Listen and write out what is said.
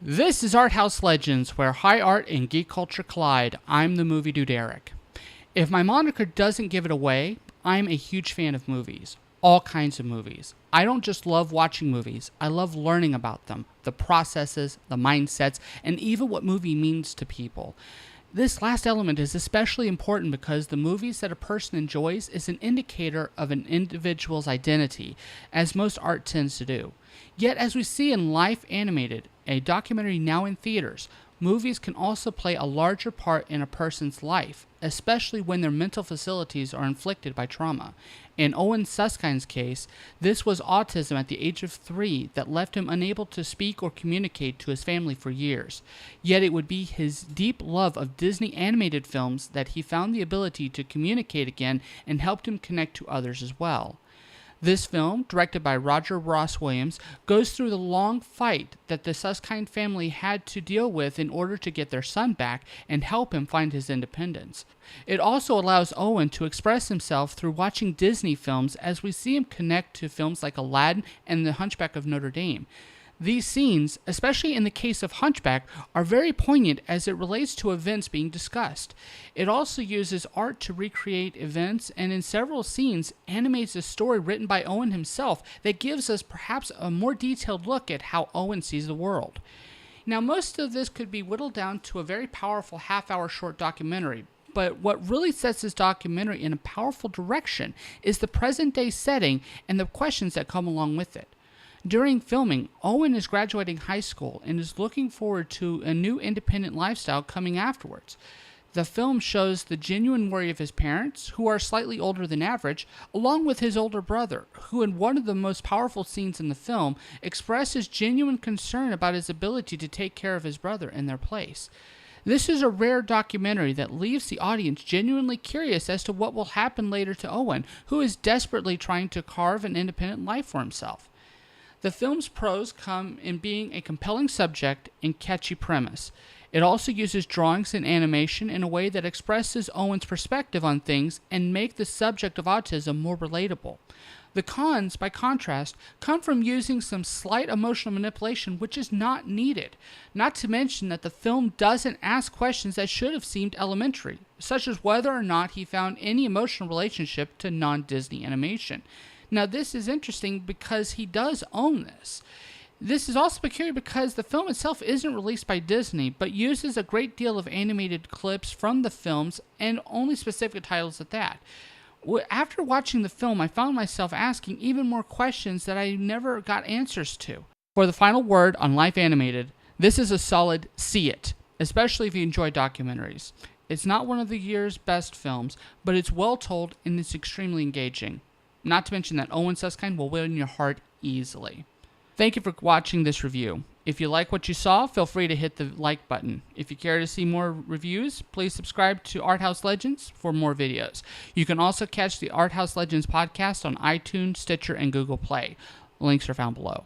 This is Arthouse Legends, where high art and geek culture collide. I'm the MovieDude Eric. If my moniker doesn't give it away, I'm a huge fan of movies. All kinds of movies. I don't just love watching movies, I love learning about them, the processes, the mindsets, and even what movie means to people. This last element is especially important because the movies that a person enjoys is an indicator of an individual's identity, as most art tends to do. Yet, as we see in Life Animated, a documentary now in theaters, movies can also play a larger part in a person's life, especially when their mental facilities are inflicted by trauma. In Owen Suskind's case, this was autism at the age of 3 that left him unable to speak or communicate to his family for years. Yet it would be his deep love of Disney animated films that he found the ability to communicate again and helped him connect to others as well. This film, directed by Roger Ross Williams, goes through the long fight that the Suskind family had to deal with in order to get their son back and help him find his independence. It also allows Owen to express himself through watching Disney films, as we see him connect to films like Aladdin and The Hunchback of Notre Dame. These scenes, especially in the case of Hunchback, are very poignant as it relates to events being discussed. It also uses art to recreate events, and in several scenes animates a story written by Owen himself that gives us perhaps a more detailed look at how Owen sees the world. Now, most of this could be whittled down to a very powerful half-hour short documentary, but what really sets this documentary in a powerful direction is the present-day setting and the questions that come along with it. During filming, Owen is graduating high school and is looking forward to a new independent lifestyle coming afterwards. The film shows the genuine worry of his parents, who are slightly older than average, along with his older brother, who in one of the most powerful scenes in the film expresses genuine concern about his ability to take care of his brother in their place. This is a rare documentary that leaves the audience genuinely curious as to what will happen later to Owen, who is desperately trying to carve an independent life for himself. The film's pros come in being a compelling subject and catchy premise. It also uses drawings and animation in a way that expresses Owen's perspective on things and make the subject of autism more relatable. The cons, by contrast, come from using some slight emotional manipulation which is not needed, not to mention that the film doesn't ask questions that should have seemed elementary, such as whether or not he found any emotional relationship to non-Disney animation. Now, this is interesting because he does own this. This is also peculiar because the film itself isn't released by Disney, but uses a great deal of animated clips from the films and only specific titles at that. After watching the film, I found myself asking even more questions that I never got answers to. For the final word on Life Animated, this is a solid see it, especially if you enjoy documentaries. It's not one of the year's best films, but it's well told and it's extremely engaging. Not to mention that Owen Suskind will win your heart easily. Thank you for watching this review. If you like what you saw, feel free to hit the like button. If you care to see more reviews, please subscribe to Arthouse Legends for more videos. You can also catch the Arthouse Legends podcast on iTunes, Stitcher, and Google Play. Links are found below.